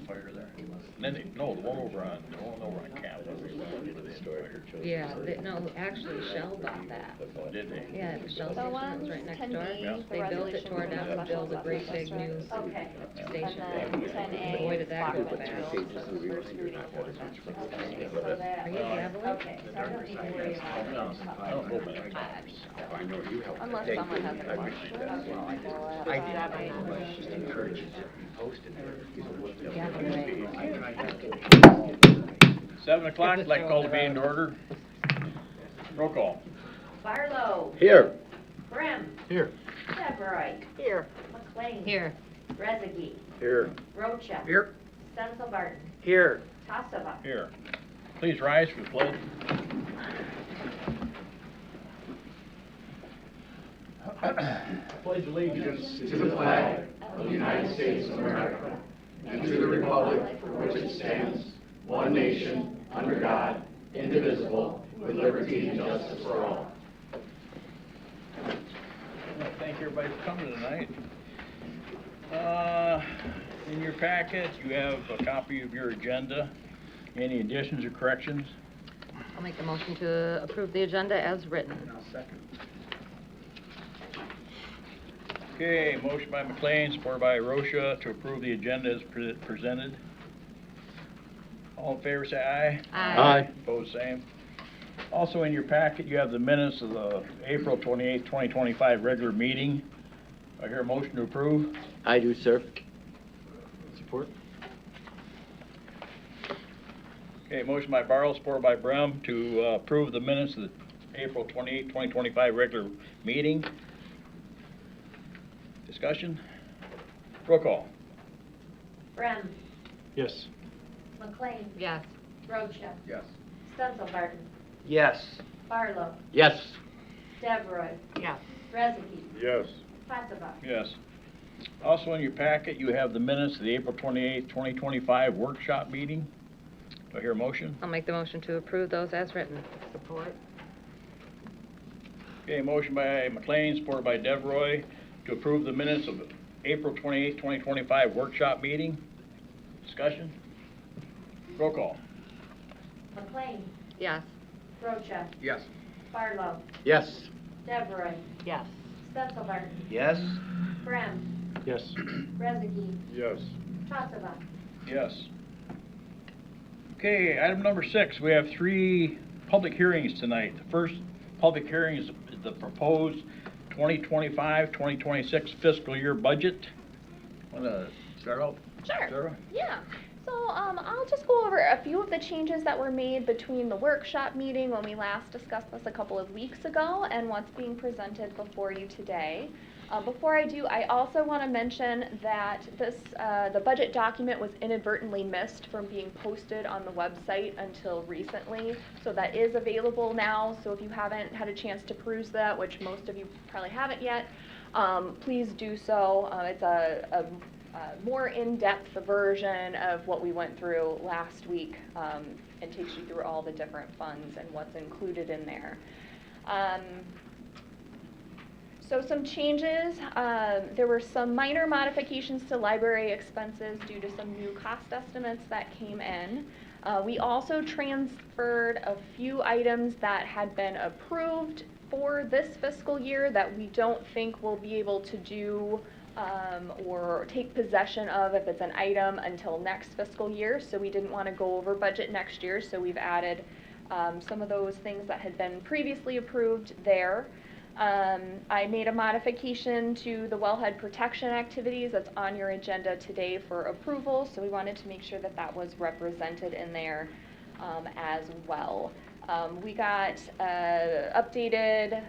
fire there? And then the one over on Capitol. Yeah, no, actually Shell bought that. Oh, did they? Yeah, the Shell The station that ones was right next 10B, door. Yeah. the They built it, resolution tore it for down, the and built a special great big assessor. new Okay. station. And then 10A Boy, is did that Bachman go fast. Field, so the first reading of ordinance. So that, Are you gaveling? okay, so I don't need to worry about it. I don't know, man. I know you helped. Unless Thank someone you. has a I appreciate that as well. I did, but she encourages it to be posted there. 7 o'clock, I'd like to call the meeting to order. Roll call. Barlow. Here. Brim. Here. Deveroy. Here. McLean. Here. Rezegi. Here. Rocha. Here. Stenzel Barton. Here. Tassava. Here. Please rise for the pledge. Pledge allegiance to the flag of the United States of America and to the republic for which it stands, one nation, under God, indivisible, with liberty and justice for all. Thank everybody for coming tonight. In your packet, you have a copy of your agenda. Any additions or corrections? I'll make the motion to approve the agenda as written. Second. Okay, motion by McLean, supported by Rocha, to approve the agenda as presented. All in favor, say aye. Aye. Opposed, same. Also in your packet, you have the minutes of the April 28th, 2025 regular meeting. I hear a motion to approve. I do, sir. Support. Okay, motion by Barlow, supported by Brem, to approve the minutes of the April 28th, 2025 regular meeting. Discussion? Roll call. Brim. Yes. McLean. Yes. Rocha. Yes. Stenzel Barton. Yes. Barlow. Yes. Deveroy. Yes. Rezegi. Yes. Tassava. Yes. Also in your packet, you have the minutes of the April 28th, 2025 workshop meeting. Do I hear a motion? I'll make the motion to approve those as written. Support. Okay, motion by McLean, supported by Deveroy, to approve the minutes of April 28th, 2025 workshop meeting. Discussion? Roll call. McLean. Yes. Rocha. Yes. Barlow. Yes. Deveroy. Yes. Stenzel Barton. Yes. Brim. Yes. Rezegi. Yes. Tassava. Yes. Okay, item number 6, we have 3 public hearings tonight. The first public hearing is the proposed 2025-2026 fiscal year budget. Want to start out? Sure. Sarah? Yeah. So I'll just go over a few of the changes that were made between the workshop meeting when we last discussed this a couple of weeks ago and what's being presented before you today. Before I do, I also want to mention that the budget document was inadvertently missed from being posted on the website until recently. So that is available now. So if you haven't had a chance to peruse that, which most of you probably haven't yet, please do so. It's a more in-depth version of what we went through last week and takes you through all the different funds and what's included in there. So some changes, there were some minor modifications to library expenses due to some new cost estimates that came in. We also transferred a few items that had been approved for this fiscal year that we don't think we'll be able to do or take possession of if it's an item until next fiscal year. So we didn't want to go over budget next year, so we've added some of those things that had been previously approved there. I made a modification to the wellhead protection activities that's on your agenda today for approval, so we wanted to make sure that that was represented in there as well. We got updated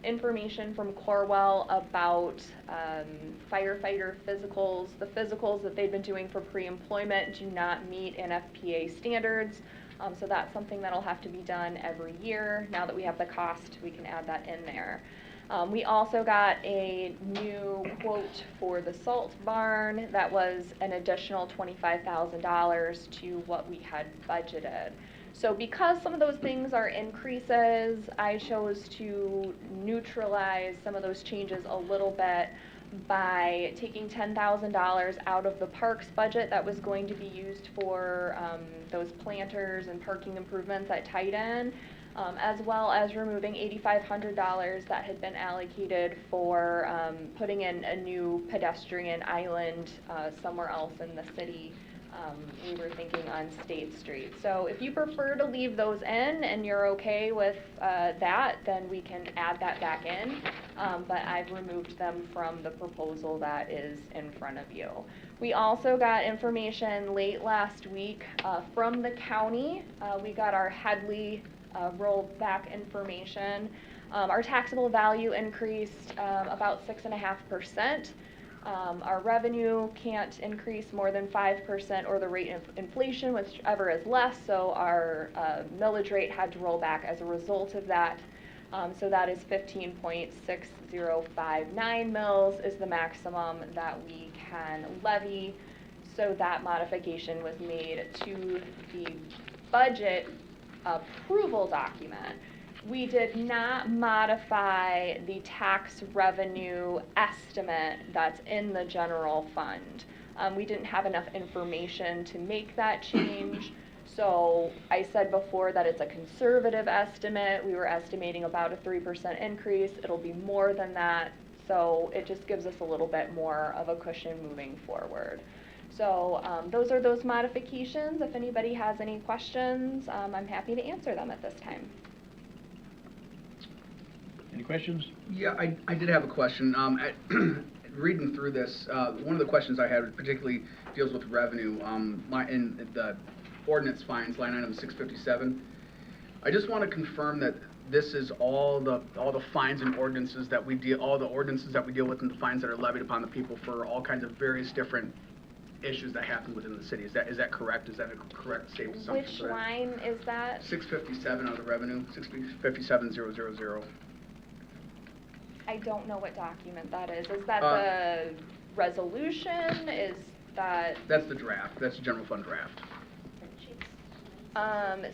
information from Corwell about firefighter physicals. The physicals that they've been doing for pre-employment do not meet NFPA standards. So that's something that'll have to be done every year. Now that we have the cost, we can add that in there. We also got a new quote for the salt barn that was an additional $25,000 to what we had budgeted. So because some of those things are increases, I chose to neutralize some of those changes a little bit by taking $10,000 out of the parks budget that was going to be used for those planters and parking improvements at Titan, as well as removing $8,500 that had been allocated for putting in a new pedestrian island somewhere else in the city. We were thinking on State Street. So if you prefer to leave those in and you're okay with that, then we can add that back in. But I've removed them from the proposal that is in front of you. We also got information late last week from the county. We got our Headley rollback information. Our taxable value increased about 6.5%. Our revenue can't increase more than 5% or the rate of inflation, whichever is less, so our millage rate had to roll back as a result of that. So that is 15.6059 mils is the maximum that we can levy. So that modification was made to the budget approval document. We did not modify the tax revenue estimate that's in the general fund. We didn't have enough information to make that change. So I said before that it's a conservative estimate. We were estimating about a 3% increase. It'll be more than that. So it just gives us a little bit more of a cushion moving forward. So those are those modifications. If anybody has any questions, I'm happy to answer them at this time. Any questions? Yeah, I did have a question. Reading through this, one of the questions I had particularly deals with revenue. In the ordinance fines, line item 657. I just want to confirm that this is all the fines and ordinances that we deal, all the ordinances that we deal with, and the fines that are levied upon the people for all kinds of various different issues that happen within the city. Is that correct? Is that a correct statement? Which line is that? 657 of the revenue, 657,000. I don't know what document that is. Is that the resolution? Is that? That's the draft. That's the general fund draft.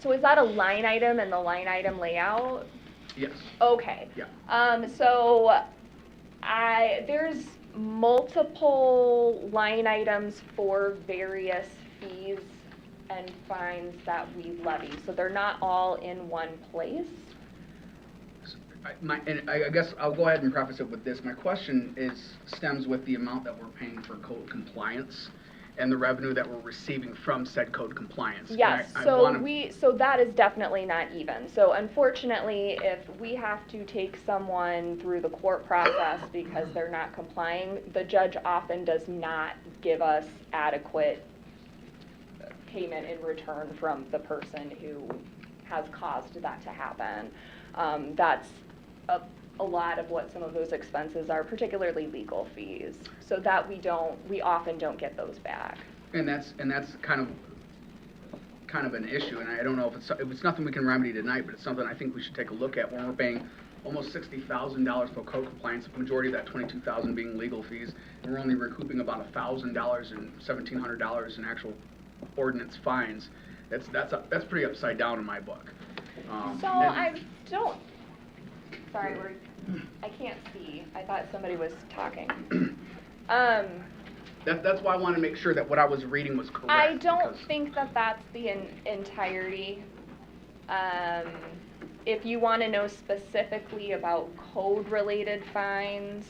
So is that a line item in the line item layout? Yes. Okay. Yeah. So there's multiple line items for various fees and fines that we levy. So they're not all in one place. I guess I'll go ahead and preface it with this. My question stems with the amount that we're paying for code compliance and the revenue that we're receiving from said code compliance. Yes, so that is definitely not even. So unfortunately, if we have to take someone through the court process because they're not complying, the judge often does not give us adequate payment in return from the person who has caused that to happen. That's a lot of what some of those expenses are, particularly legal fees. So that we often don't get those back. And that's kind of an issue, and I don't know if it's nothing we can remedy tonight, but it's something I think we should take a look at when we're paying almost $60,000 for code compliance, the majority of that $22,000 being legal fees, and we're only recouping about $1,000 and $1,700 in actual ordinance fines. That's pretty upside down in my book. Sorry, I can't see. I thought somebody was talking. That's why I want to make sure that what I was reading was correct. I don't think that that's the entirety. If you want to know specifically about code-related fines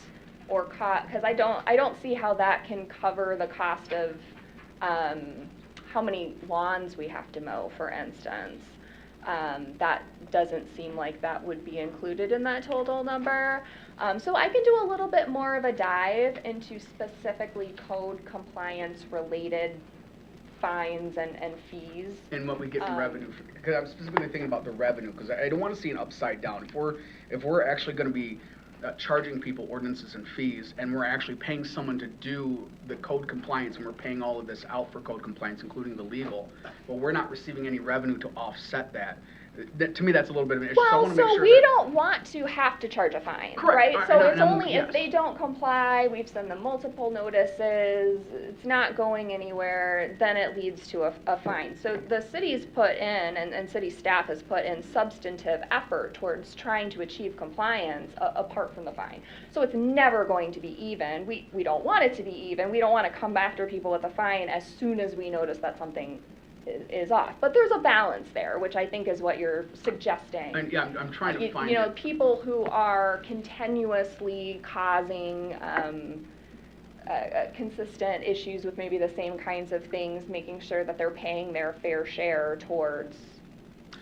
or because I don't see how that can cover the cost of how many lawns we have to mow, for instance. That doesn't seem like that would be included in that total number. So I could do a little bit more of a dive into specifically code compliance related fines and fees. And what we get the revenue, because I'm specifically thinking about the revenue, because I don't want to see an upside down. If we're actually going to be charging people ordinances and fees, and we're actually paying someone to do the code compliance, and we're paying all of this out for code compliance, including the legal, but we're not receiving any revenue to offset that, To me, that's a little bit of an issue. So I Well, wanna make so sure we that- don't want to have to charge a fine, Correct. right? So it's And only if yes. they don't comply, we've sent them multiple notices, it's not going anywhere, then it leads to a fine. So the city's put in, and city staff has put in substantive effort towards trying to achieve compliance apart from the fine. So it's never going to be even. We don't want it to be even. We don't want to come after people with a fine as soon as we notice that something is off. But there's a balance there, which I think is what you're suggesting. And yeah, I'm trying to find You know, it. people who are continuously causing consistent issues with maybe the same kinds of things, making sure that they're paying their fair share towards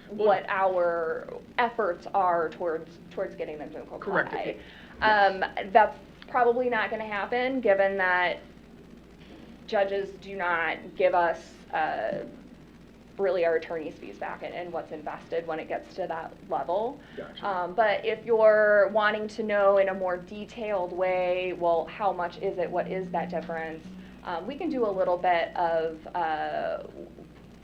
what our efforts are towards getting them to comply. Correct. That's probably not going to happen, given that judges do not give us really our attorney's fees back and what's invested when it gets to that level. Gotcha. But if you're wanting to know in a more detailed way, well, how much is it, what is that difference, we can do a little bit of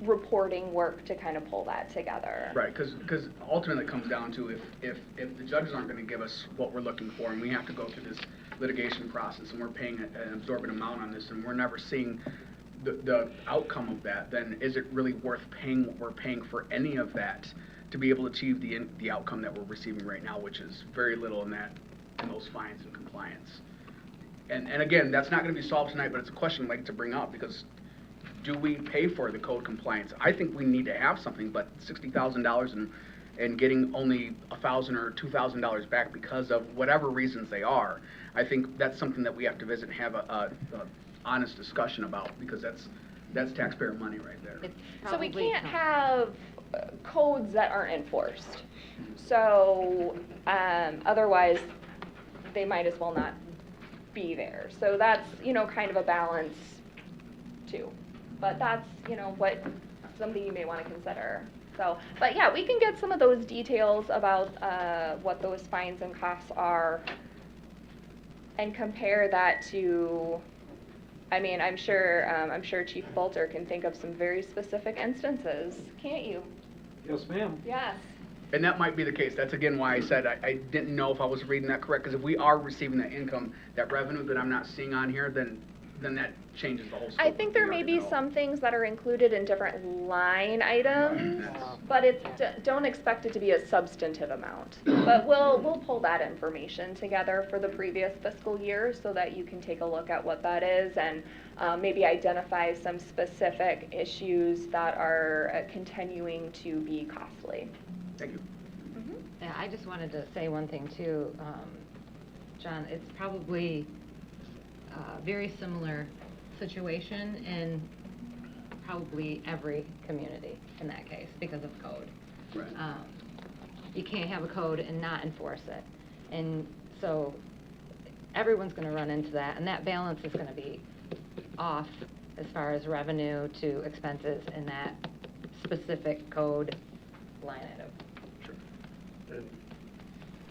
reporting work to kind of pull that together. Right, because ultimately it comes down to if the judges aren't going to give us what we're looking for, and we have to go through this litigation process, and we're paying an absorbent amount on this, and we're never seeing the outcome of that, then is it really worth paying what we're paying for any of that to be able to achieve the outcome that we're receiving right now, which is very little in those fines and compliance. And again, that's not going to be solved tonight, but it's a question I'd like to bring up, because do we pay for the code compliance? I think we need to have something, but $60,000 and getting only $1,000 or $2,000 back because of whatever reasons they are, I think that's something that we have to visit and have a honest discussion about, because that's taxpayer money right there. So we can't have codes that aren't enforced. So otherwise, they might as well not be there. So that's, you know, kind of a balance too. But that's, you know, something you may want to consider. So, but yeah, we can get some of those details about what those fines and costs are and compare that to, I mean, I'm sure Chief Bolter can think of some very specific instances, can't you? Yes, ma'am. Yes. And that might be the case. That's again why I said I didn't know if I was reading that correct, because if we are receiving that income, that revenue that I'm not seeing on here, then that changes the whole scope. I think there may be some things that are included in different line items, Right. but don't expect it to be a substantive amount. But we'll pull that information together for the previous fiscal year so that you can take a look at what that is and maybe identify some specific issues that are continuing to be costly. Thank you. Yeah, I just wanted to say one thing too, John, it's probably a very similar situation in probably every community in that case because of code. Right. You can't have a code and not enforce it. And so everyone's going to run into that, and that balance is going to be off as far as revenue to expenses in that specific code line item. And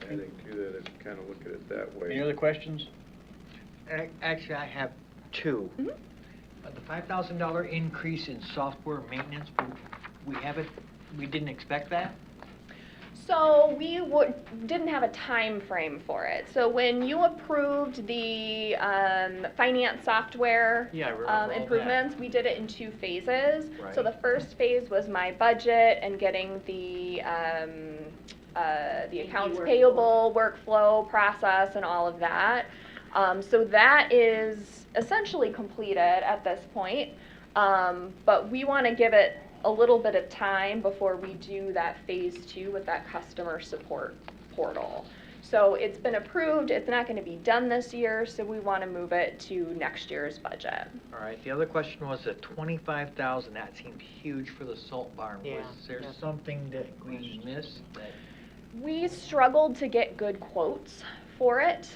I think too that I kind of look at it that way. Any other questions? Actually, I have two. Mhm. The $5,000 increase in software maintenance, we didn't expect that? So we didn't have a time frame for it. So when you approved the finance software Yeah, I remember all that. improvements, we did it in 2 phases. So Right. the first phase was my budget and getting the accounts payable workflow process and all of that. So that is essentially completed at this point, but we want to give it a little bit of time before we do that phase 2 with that customer support portal. So it's been approved, it's not going to be done this year, so we want to move it to next year's budget. All right, the other question was the $25,000, that seemed huge for the salt barn. Yeah, Was there yeah. something that we missed that? We struggled to get good quotes for it.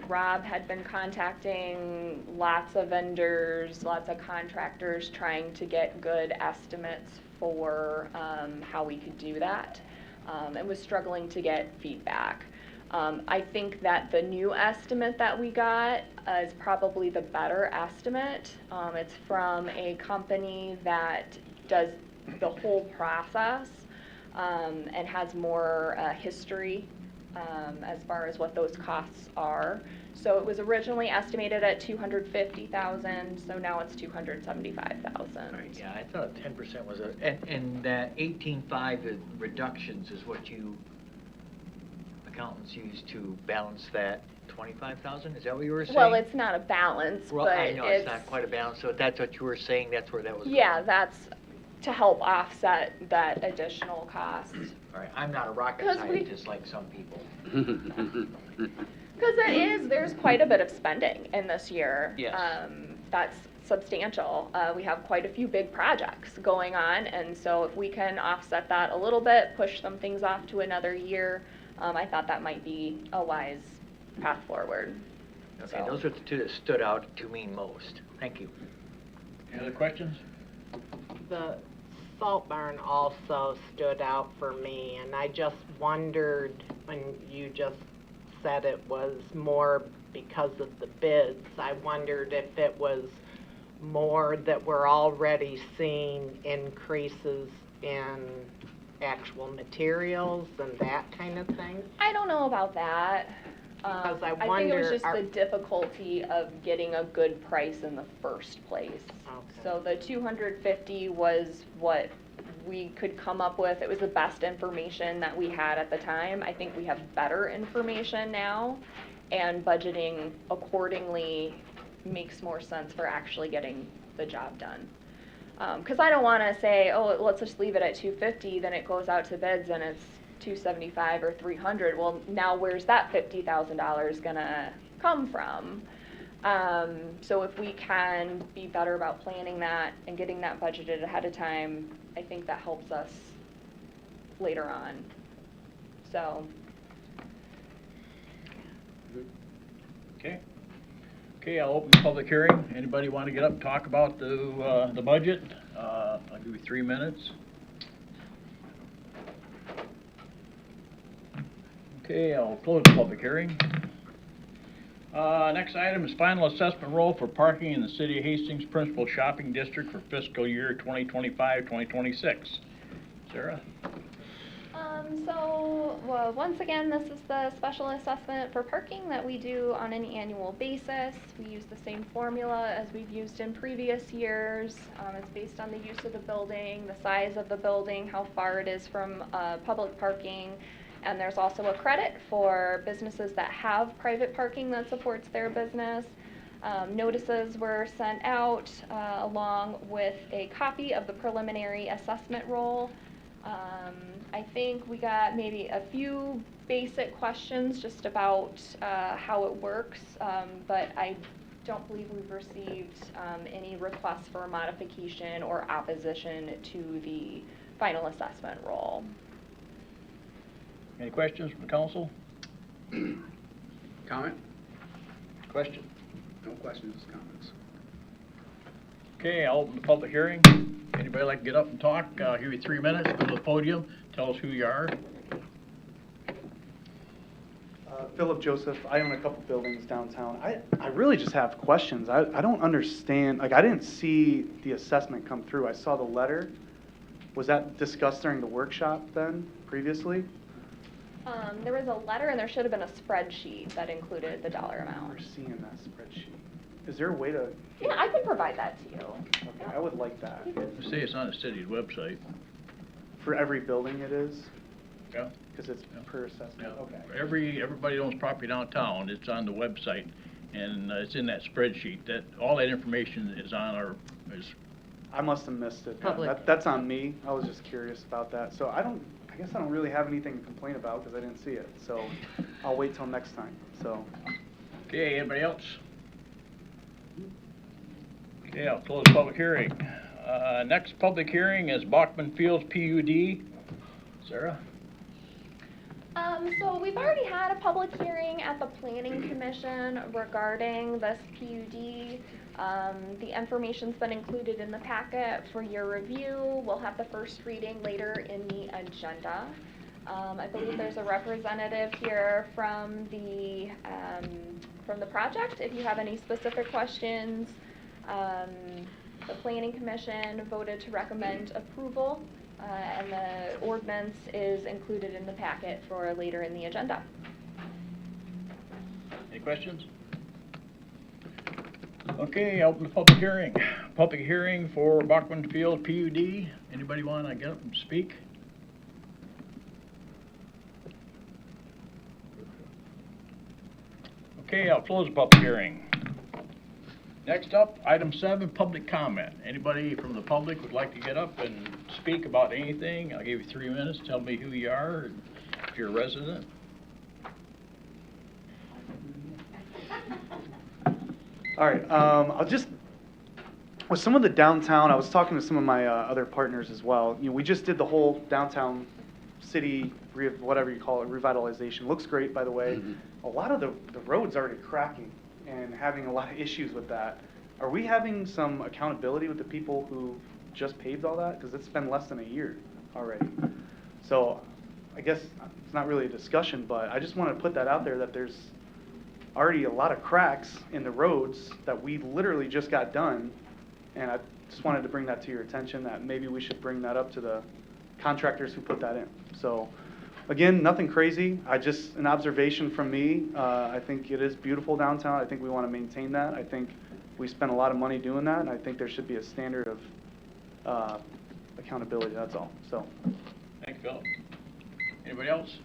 Rob had been contacting lots of vendors, lots of contractors, trying to get good estimates for how we could do that, and was struggling to get feedback. I think that the new estimate that we got is probably the better estimate. It's from a company that does the whole process. and has more history as far as what those costs are. So it was originally estimated at $250,000, so now it's $275,000. Yeah, I thought 10% was and that 18.5 reductions is what you accountants use to balance that 25,000? Is that what you were saying? Well, it's not a balance, Well, but I know it's not quite a balance, so that's what you were saying, that's where that was yeah, going. that's to help offset that additional cost. All right, I'm not a rocket 'Cause we- scientist like some people. Because there's quite a bit of spending in this year. Yes. That's substantial. We have quite a few big projects going on, and so if we can offset that a little bit, push some things off to another year, I thought that might be a wise path forward. Okay, So- those are the two that stood out to me most. Thank you. Any other questions? The salt barn also stood out for me, and I just wondered when you just said it was more because of the bids. I wondered if it was more that we're already seeing increases in actual materials and that kind of thing. I don't know about that. Because I think it was wonder, just the difficulty of getting a good price in the first place. Okay. So the 250 was what we could come up with. It was the best information that we had at the time. I think we have better information now, and budgeting accordingly makes more sense for actually getting the job done. Because I don't want to say, oh, let's just leave it at 250, then it goes out to bids and it's 275 or 300. Well, now where's that $50,000 gonna come from? So if we can be better about planning that and getting that budgeted ahead of time, I think that helps us later on. So. Okay. Okay, I'll open the public hearing. Anybody want to get up and talk about the budget? I'll give you 3 minutes. Okay, I'll close the public hearing. Next item is final assessment roll for parking in the City of Hastings Principal Shopping District for fiscal year 2025-2026. Sarah? Well, once again, this is the special assessment for parking that we do on an annual basis. We use the same formula as we've used in previous years. It's based on the use of the building, the size of the building, how far it is from public parking. And there's also a credit for businesses that have private parking that supports their business. Notices were sent out along with a copy of the preliminary assessment roll. I think we got maybe a few basic questions just about how it works, but I don't believe we've received any requests for modification or opposition to the final assessment roll. Any questions from the council? Comment? Question? No questions, just comments. Okay, I'll open the public hearing. Anybody like to get up and talk? I'll give you 3 minutes, go to the podium, tell us who you are. Philip Joseph. I own a couple buildings downtown. I really just have questions. I don't understand, like, I didn't see the assessment come through. I saw the letter. Was that discussed during the workshop then, previously? There was a letter and there should have been a spreadsheet that included the dollar amount. We're seeing that spreadsheet. Is there a way to? Yeah, I can provide that to you. Okay, I would like that. Say it's on the city's website. For every building it is? Yeah. Because it's Yeah. per assessment, Yeah. okay. Everybody owns property downtown, it's on the website, and it's in that spreadsheet. That, all that information is on I must have missed it. Public. That's on me. I was just curious about that. So I guess I don't really have anything to complain about because I didn't see it. So I'll wait till next time, so. Okay, anybody else? Okay, I'll close the public hearing. Next public hearing is Bachman Fields PUD. Sarah? So we've already had a public hearing at the Planning Commission regarding this PUD. The information's been included in the packet for your review. We'll have the first reading later in the agenda. I believe there's a representative here from the project. If you have any specific questions, the Planning Commission voted to recommend approval And the ordinance is included in the packet for later in the agenda. Any questions? Okay, open the public hearing. Public hearing for Bachman Field PUD. Anybody want to get up and speak? Okay, I'll close the public hearing. Next up, item 7, public comment. Anybody from the public would like to get up and speak about anything? I'll give you 3 minutes. Tell me who you are and if you're a resident. All right, with some of the downtown, I was talking to some of my other partners as well. You know, we just did the whole downtown city, whatever you call it, revitalization. Looks great, by the way. A lot of the roads already cracking and having a lot of issues with that. Are we having some accountability with the people who just paved all that? Because it's been less than a year already. So I guess it's not really a discussion, but I just want to put that out there that there's already a lot of cracks in the roads that we literally just got done. And I just wanted to bring that to your attention, that maybe we should bring that up to the contractors who put that in. So again, nothing crazy. An observation from me. I think it is beautiful downtown. I think we want to maintain that. I think we spend a lot of money doing that, and I think there should be a standard of accountability. That's all. So. Thanks, Phil. Anybody else?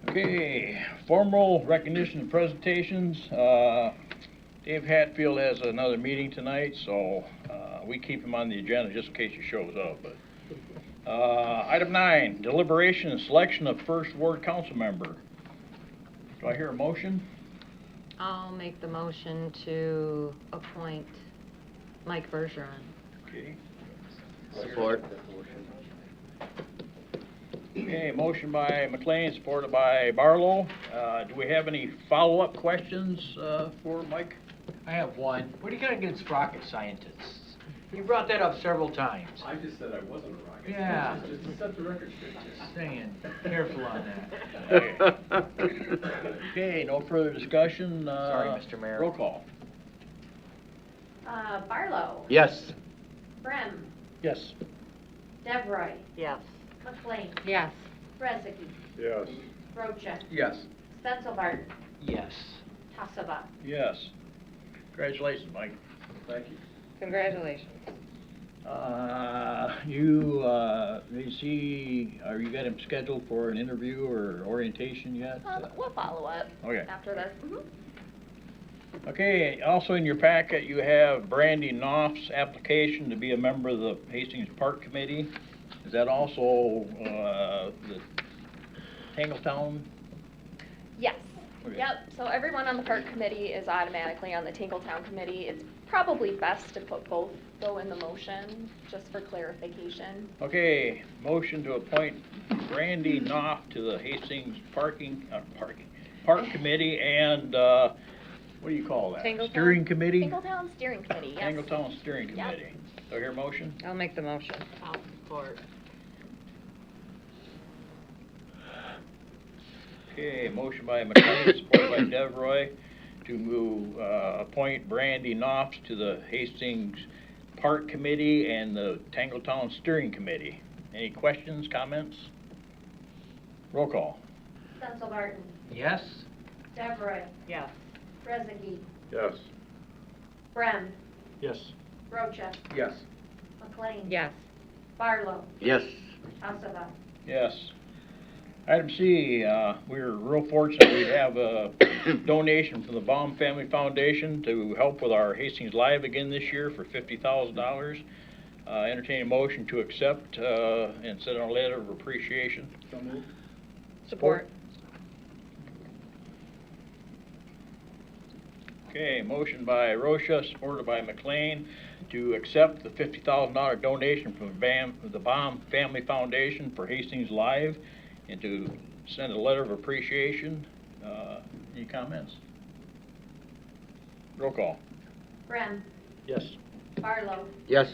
Okay, formal recognition and presentations. Dave Hatfield has another meeting tonight, so we keep him on the agenda just in case he shows up. But item 9, deliberation and selection of first ward council member. Do I hear a motion? I'll make the motion to appoint Mike Bergeron. Okay. Support. Okay, motion by McLean, supported by Barlow. Do we have any follow-up questions for Mike? I have one. What do you got against rocket scientists? You brought that up several times. I just said I wasn't a rocket. Yeah. Just to set the record straight. Just saying, careful on that. Okay, no further discussion. Sorry, Mr. Mayor. Roll call. Barlow. Yes. Brem. Yes. Devroy. Yes. McLean. Yes. Rezegi. Yes. Rocha. Yes. Stenzelbarton. Yes. Tassava. Yes. Congratulations, Mike. Thank you. Congratulations. Are you got him scheduled for an interview or orientation yet? We'll follow up Okay. after this. Okay, also in your packet, you have Brandy Knopf's application to be a member of the Hastings Park Committee. Is that also the Tangletown? Yes. Okay. Yep. So everyone on the park committee is automatically on the Tingletown committee. It's probably best to put both though in the motion, just for clarification. Okay, motion to appoint Brandy Knopf to the Hastings Park Committee and, what do you call that? Tangletown? Steering Committee? Tingletown Steering Committee, yes. Tangletown Steering Yep. Committee. Do I hear a motion? I'll make the motion. I'll support. Okay, motion by McLean, supported by Devroy, to appoint Brandy Knopf to the Hastings Park Committee and the Tangletown Steering Committee. Any questions, comments? Roll call. Stenzelbarton. Yes? Devroy. Yes. Rezegi. Yes. Brem. Yes. Rocha. Yes. McLean. Yes. Barlow. Yes. Tassava. Yes. Item C, we're real fortunate we have a donation from the Baum Family Foundation to help with our Hastings Live again this year for $50,000. Entertain a motion to accept and send a letter of appreciation. So moved. Support. Okay, motion by Rocha, supported by McLean, to accept the $50,000 donation from the Baum Family Foundation for Hastings Live and to send a letter of appreciation. Any comments? Roll call. Brem. Yes. Barlow. Yes.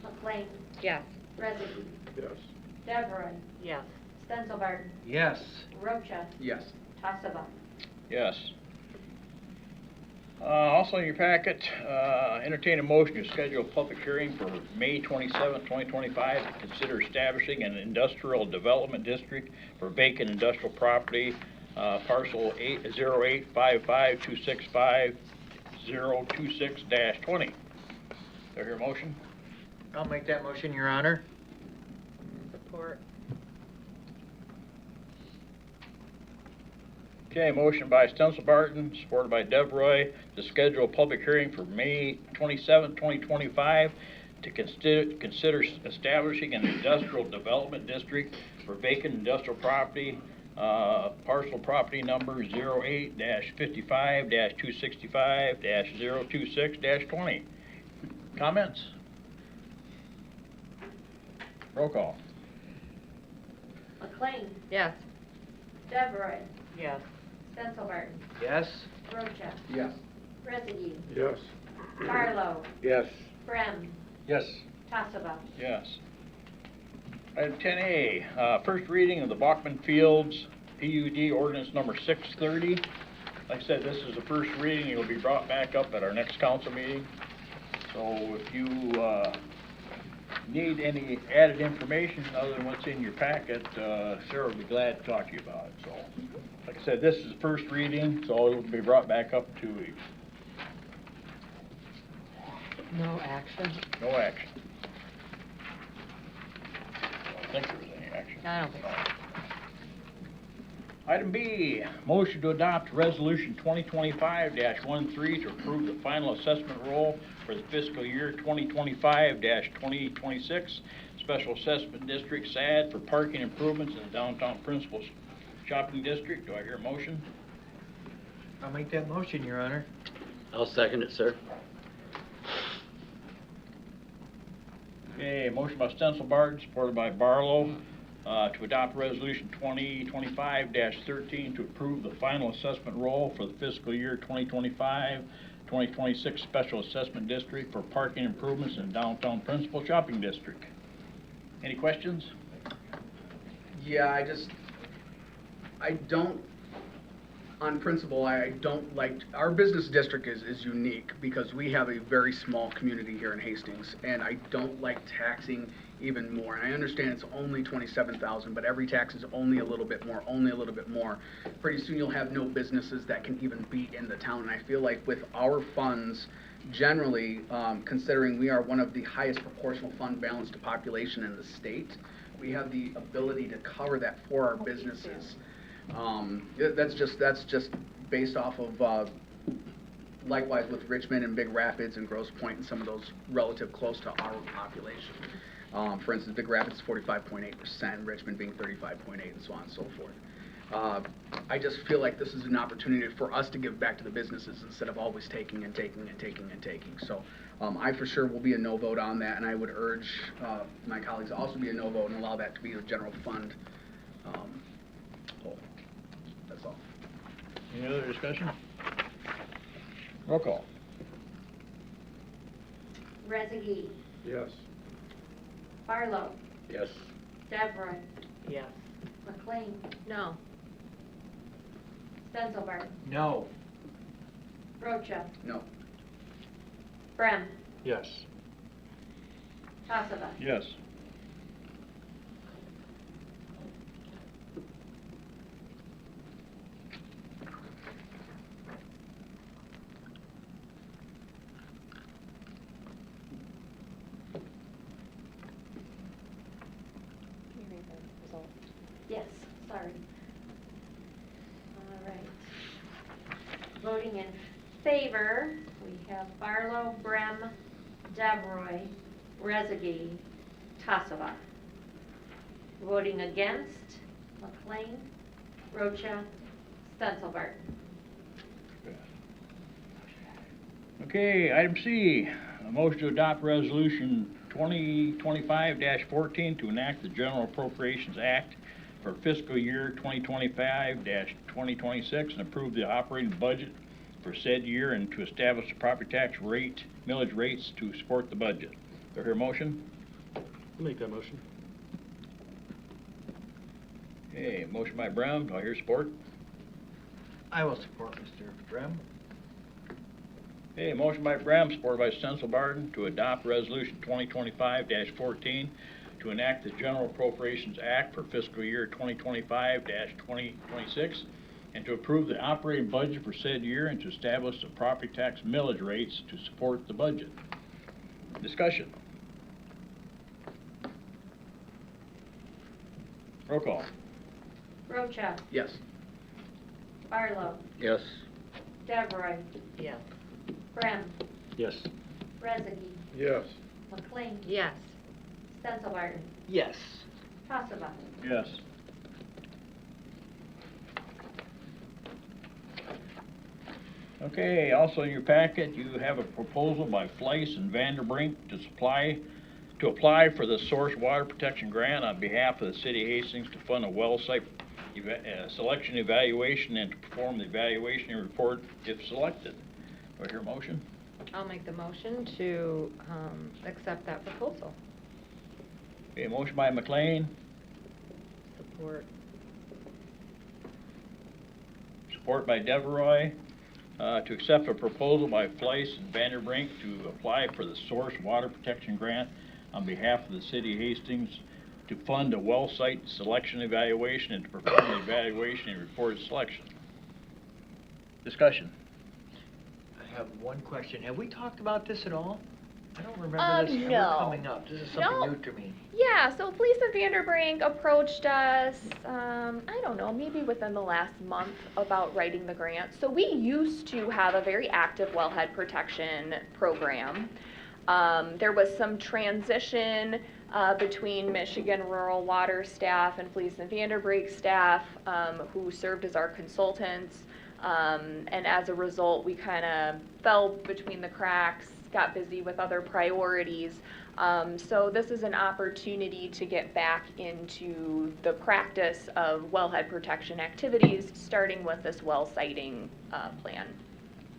McLean. Yes. Rezegi. Yes. Devroy. Yes. Stenzelbarton. Yes. Rocha. Yes. Tassava. Yes. Also in your packet, entertain a motion to schedule a public hearing for May 27, 2025 to consider establishing an industrial development district for vacant industrial property, parcel 0855265026-20. Do I hear a motion? I'll make that motion, Your Honor. Support. Okay, motion by Stencil Barton, supported by Deb Roy, to schedule a public hearing for May 27, 2025 to consider establishing an industrial development district for vacant industrial property, parcel property number 08-55-265-026-20. Comments? Roll call. McLean, Yes. Devereaux, Yes. Stenzelbarton, Yes? Rocha, Yes. Rezegi, Yes. Barlow, Yes. Brem, Yes. Tassava. Yes. Item 10A, first reading of the Bachman Fields PUD ordinance number 630. Like I said, this is the first reading. It'll be brought back up at our next council meeting. So if you need any added information other than what's in your packet, Sarah will be glad to talk to you about it. So, like I said, this is the first reading, so it will be brought back up in 2 weeks. No action. No action. I don't think there was any action. I don't think so. Item B, motion to adopt resolution 2025-13 to approve the final assessment roll for the fiscal year 2025-2026 Special Assessment District SAD for parking improvements in the downtown Principal Shopping District. Do I hear a motion? I'll make that motion, Your Honor. I'll second it, sir. Okay, motion by Stencil Barton, supported by Barlow, to adopt resolution 2025-13 to approve the final assessment roll for the fiscal year 2025-2026 Special Assessment District for parking improvements in downtown Principal Shopping District. Any questions? Yeah, I don't, on principle, I don't like, our business district is unique because we have a very small community here in Hastings, and I don't like taxing even more. And I understand it's only 27,000, but every tax is only a little bit more, only a little bit more. Pretty soon you'll have no businesses that can even be in the town. And I feel like with our funds, generally, considering we are one of the highest proportional fund balance to population in the state, we have the ability to cover that for our businesses. That's just based off of, likewise with Richmond and Big Rapids and Grosse Pointe and some of those relative close to our population. For instance, Big Rapids is 45.8%, Richmond being 35.8%, and so on and so forth. I just feel like this is an opportunity for us to give back to the businesses instead of always taking and taking and taking and taking. So I for sure will be a no vote on that, and I would urge my colleagues to also be a no vote and allow that to be the general fund whole. That's all. Any other discussion? Roll call. Rezegi, Yes. Barlow, Yes. Devereaux, Yes. McLean, No. Stenzelbarton, No. Rocha, No. Brem, Yes. Tassava. Yes. Yes, sorry. All right. Voting in favor, we have Barlow, Brem, Devereaux, Rezegi, Tassava. Voting against, McLean, Rocha, Stenzelbarton. Okay, item C, a motion to adopt resolution 2025-14 to enact the General Appropriations Act for fiscal year 2025-2026 and approve the operating budget for said year and to establish the property tax rate, millage rates to support the budget. Do I hear a motion? I'll make that motion. Okay, motion by Brown, do I hear support? I will support Mr. Brem. Okay, motion by Brem, supported by Senselbarden, to adopt Resolution 2025-14 to enact the General Appropriations Act for fiscal year 2025-2026 and to approve the operating budget for said year and to establish the property tax millage rates to support the budget. Discussion. Roll call. Rocha, Yes. Barlow, Yes. Deveroy, Yes. Brem, Yes. Rezegi, Yes. McLean, Yes. Senselbarden, Yes. Tassava. Yes. Okay, also in your packet, you have a proposal by Fleiss and Vanderbrink to apply for the Source Water Protection Grant on behalf of the City of Hastings to fund a well site selection evaluation and to perform the evaluation and report if selected. Do I hear a motion? I'll make the motion to accept that proposal. Okay, motion by McLean, Support. support by Deveroy, to accept a proposal by Fleiss and Vanderbrink to apply for the Source Water Protection Grant on behalf of the City of Hastings to fund a well site selection evaluation and to perform the evaluation and report of selection. Discussion. I have one question. Have we talked about this at all? I don't remember this ever no. coming up. This is something No. new to me. Yeah, so Felice and Vanderbrink approached us, I don't know, maybe within the last month about writing the grant. So we used to have a very active wellhead protection program. There was some transition between Michigan Rural Water staff and Felice and Vanderbrink staff who served as our consultants. And as a result, we kind of fell between the cracks, got busy with other priorities. So this is an opportunity to get back into the practice of wellhead protection activities, starting with this well siting plan.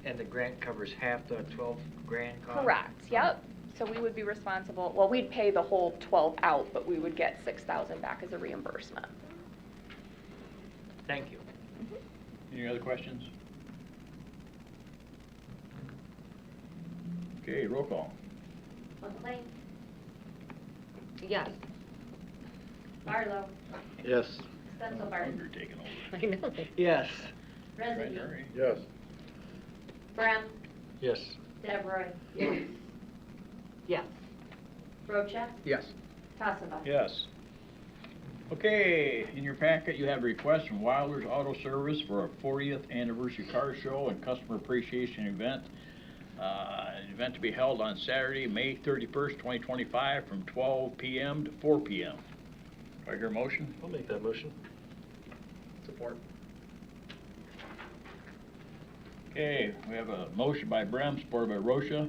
And the grant covers half the 12 grand cost? Correct, yep. So we would be responsible, well, we'd pay the whole 12 out, but we would get 6,000 back as a reimbursement. Thank you. Any other questions? Okay, roll call. McLean, Yes. Barlow, Yes. Senselbarden, You're taking over. I know. Yes. Rezegi, Hurry. Yes. Brem, Yes. Deveroy, Yes. Rocha? Yes. Tassava? Yes. Okay, in your packet, you have a request from Wilder's Auto Service for a 40th anniversary car show and customer appreciation event. An event to be held on Saturday, May 31st, 2025, from 12 p.m. to 4 p.m. Do I hear a motion? I'll make that motion. Support. Okay, we have a motion by Brem, supported by Rocha,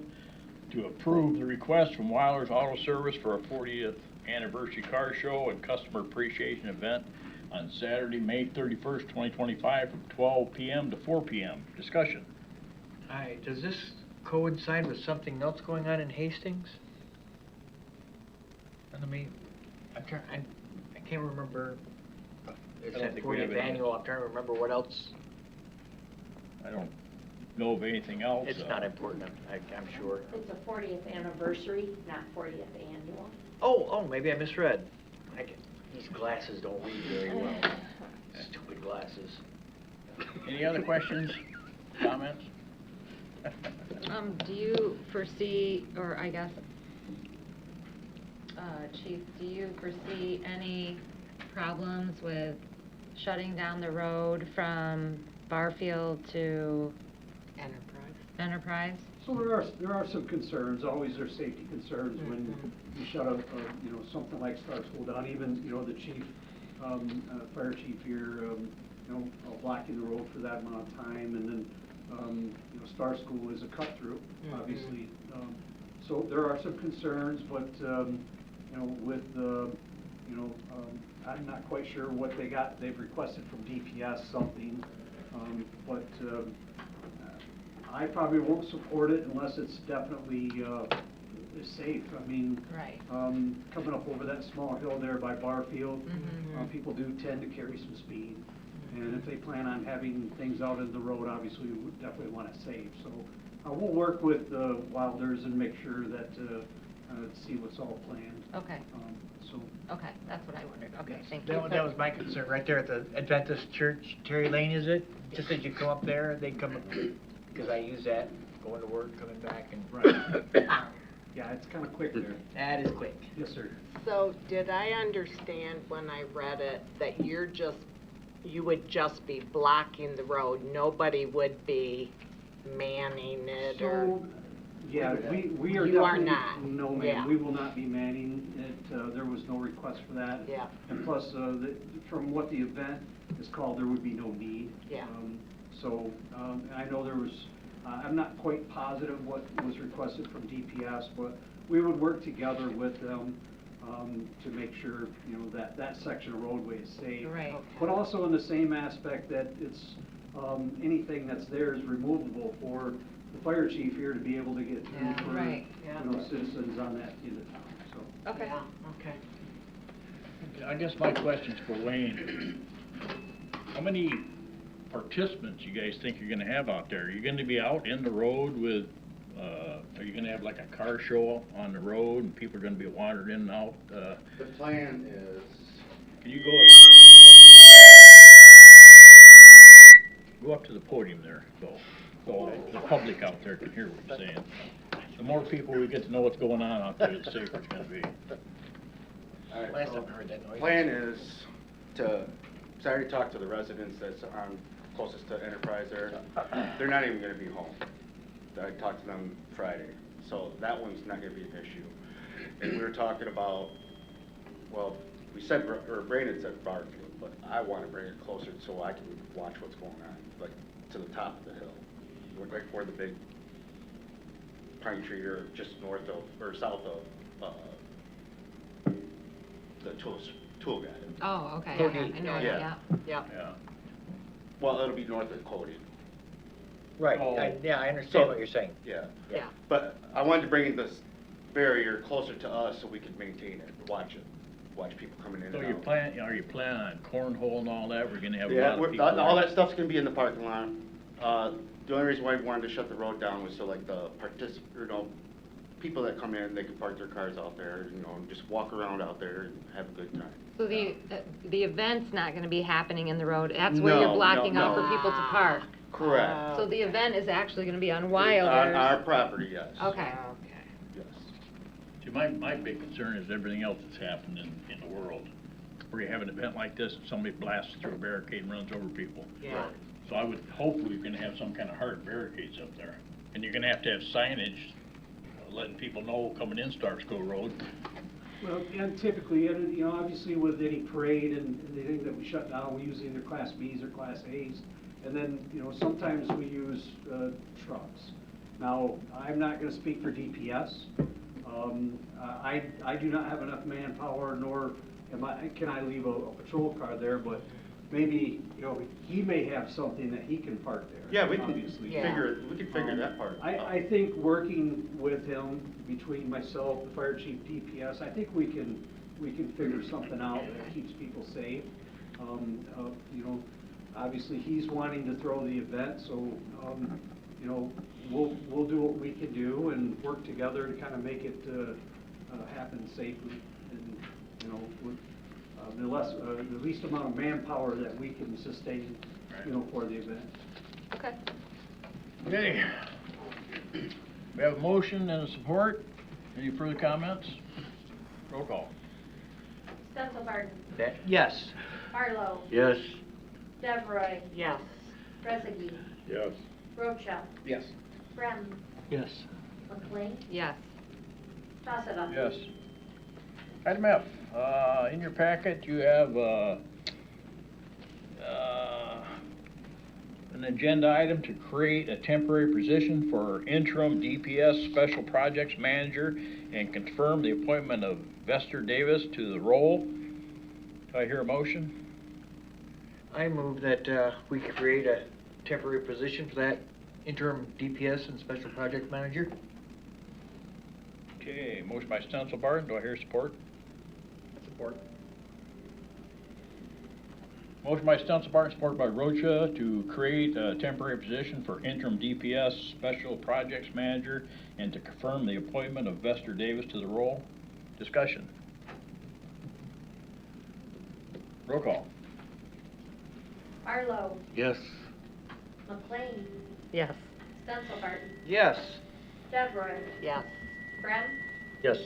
to approve the request from Wilder's Auto Service for a 40th anniversary car show and customer appreciation event on Saturday, May 31st, 2025, from 12 p.m. to 4 p.m. Discussion. All right, does this coincide with something else going on in Hastings? I mean, I can't remember. It's I don't that think we have 40th any. annual, I'm trying to remember what else. I don't know of anything else. It's not important, I'm sure. it's a 40th anniversary, not 40th annual. Oh, maybe I misread. These glasses don't read very well. Stupid glasses. Any other questions, comments? Do you foresee, or I guess, Chief, do you foresee any problems with shutting down the road from Barfield to Enterprise? So there are some concerns, always there are safety concerns when you shut up, something like Star School down, even, the chief, fire chief here, blocking the road for that amount of time, and then, Star School is a cut through, obviously. So there are some concerns, but, I'm not quite sure what they've requested from DPS something, but, I probably won't support it unless it's definitely is safe. I mean, Right. Coming up over that small hill there by Barfield, people do tend to carry some speed. And if they plan on having things out in the road, obviously we would definitely want it safe. So we'll work with Wilders and make sure that, see what's all planned. Okay, So, okay, that's what I wondered. Okay, thank That you. was, that was my concern, right there at the Adventist Church, Terry Lane, is it? Just as you come up there, they come, because I use that, going to work, coming back, and. right. Yeah, it's kind of quick there. That is quick. Yes, sir. So did I understand when I read it that you would just be blocking the road? Nobody would be manning it or? So, yeah, we are You are definitely. not. No, ma'am, Yeah. we will not be manning it. There was no request for that. Yeah. And plus, from what the event is called, there would be no need. Yeah. And I know there was, I'm not quite positive what was requested from DPS, but we would work together with them to make sure, you know, that section of roadway is safe. Right. But also in the same aspect that it's, anything that's there is removable for the fire chief here to be able to get through Yeah, for, right. you know, citizens on that end of town, so. Okay. Yeah, okay. I guess my question's for Wayne. How many participants you guys think you're gonna have out there? Are you gonna be out in the road with, are you gonna have like a car show on the road and people are gonna be wandering in and out? The plan is, Can you go up to the podium there, so the public out there can hear what you're saying. The more people we get to know what's going on out there, the safer it's gonna be. all right, Last so time I heard that noise. plan is to, so I already talked to the residents that's on closest to Enterprise there. They're not even gonna be home. I talked to them Friday, so that one's not gonna be an issue. And we were talking about, well, we said, or Brandon said Barfield, but I wanna bring it closer so I can watch what's going on, like to the top of the hill. Like where the big pine tree, or just north of, or south of, the tool guy. Oh, okay, Cody. I know, Yeah. yeah. Yeah. Yeah. Well, it'll be north of Cody. Right, Oh. yeah, I understand So- what you're saying. Yeah. Yeah. But I wanted to bring this barrier closer to us so we could maintain it, watch people coming in and So out. are you planning on cornhole and all that? We're gonna have a Yeah, lot of people. all there. that stuff's gonna be in the parking lot. The only reason why we wanted to shut the road down was so like the people that come in, they can park their cars out there, you know, and just walk around out there and have a good time. So the event's not gonna be happening in the road, that's where you're No, blocking no, out no. for people to park? Correct. So the event is actually gonna be on On Wilders? our property, yes. Okay. Yes. See, my big concern is everything else that's happening in the world. Where you have an event like this, and somebody blasts through a barricade and runs over people. Yeah. So I would, hopefully, you're gonna have some kind of hard barricades up there. And you're gonna have signage, letting people know coming in Starsco Road. Well, and typically, and, you know, obviously with any parade and anything that we shut down, we use either Class Bs or Class As. And then, you know, sometimes we use trucks. Now, I'm not gonna speak for DPS. I do not have enough manpower, nor can I leave a patrol car there, but maybe, you know, he may have something that he can park there. Yeah, we can obviously. figure that part out. I think working with him, between myself, the fire chief, DPS, I think we can figure something out that keeps people safe. You know, obviously, he's wanting to throw the event, so, you know, we'll do what we can do and work together to kind of make it happen safely, and, you know, with the least amount of manpower that we can sustain, you know, for the event. Okay. Okay. We have a motion and a support. Any further comments? Roll call. Stutzelbarton, Yes. Barlow, Yes. Devroy, Yes. Rezegi, Yes. Rocha, Yes. Brem, Yes. McLean, Yes. Tassava. Yes. Item F, in your packet, you have, an agenda item to create a temporary position for interim DPS Special Projects Manager and confirm the appointment of Vester Davis to the role. Do I hear a motion? I move that we create a temporary position for that interim DPS and Special Project Manager. Okay, motion by Stutzelbarton. Do I hear support? Support. Motion by Stensel supported by Rocha to create a temporary position for interim DPS Special Projects Manager and to confirm the appointment of Vester Davis to the role. Discussion. Roll call. Barlow, Yes. McLean, Yes. Stensel, Yes. Deborah, Yes. Brem, Yes.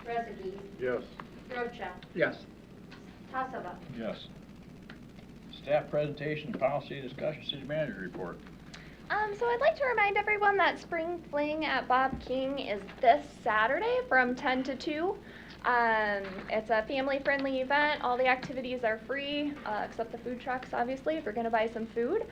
Rezegi, Yes. Rocha, Yes. Tassava. Yes. Staff presentation, policy discussion, city manager report. So I'd like to remind everyone that Spring Fling at Bob King is this Saturday from 10 to 2. It's a family-friendly event. All the activities are free, except the food trucks, obviously, if you're going to buy some food.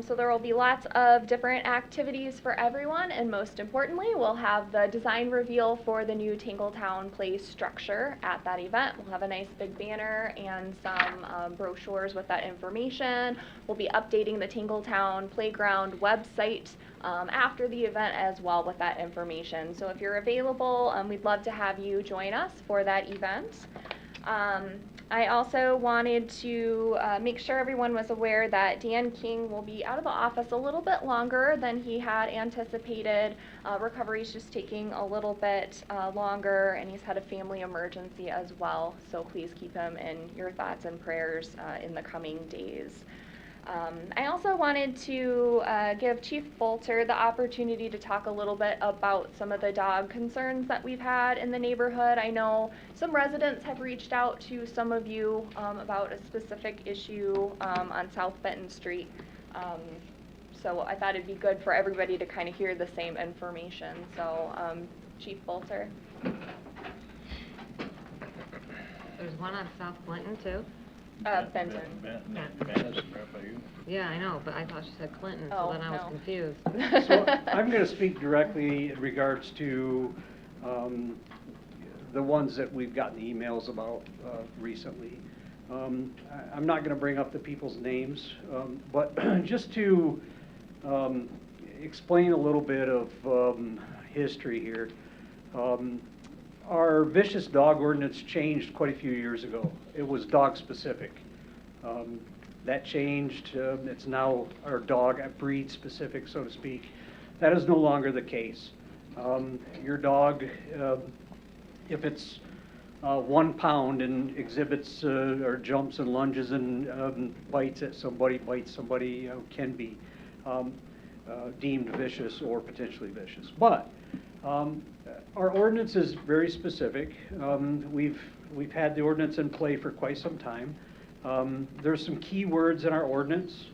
So there will be lots of different activities for everyone, and most importantly, we'll have the design reveal for the new Tingletown Place structure at that event. We'll have a nice big banner and some brochures with that information. We'll be updating the Tingletown Playground website after the event as well with that information. So if you're available, we'd love to have you join us for that event. I also wanted to make sure everyone was aware that Dan King will be out of the office a little bit longer than he had anticipated. Recovery's just taking a little bit longer, and he's had a family emergency as well. So please keep him in your thoughts and prayers in the coming days. I also wanted to give Chief Bolter the opportunity to talk a little bit about some of the dog concerns that we've had in the neighborhood. I know some residents have reached out to some of you about a specific issue on South Benton Street. So I thought it'd be good for everybody to kind of hear the same information. So Chief Bolter. There's one on South Clinton too? Benton. Yeah, I know, but I thought she said Clinton, Oh, so then I was no. confused. So I'm going to speak directly in regards to the ones that we've gotten emails about recently. I'm not going to bring up the people's names, but just to explain a little bit of history here. Our vicious dog ordinance changed quite a few years ago. It was dog specific. That changed. It's now our dog breed specific, so to speak. That is no longer the case. Your dog, if it's 1 pound and exhibits or jumps and lunges and bites somebody, can be deemed vicious or potentially vicious. But our ordinance is very specific. We've had the ordinance in play for quite some time. There's some key words in our ordinance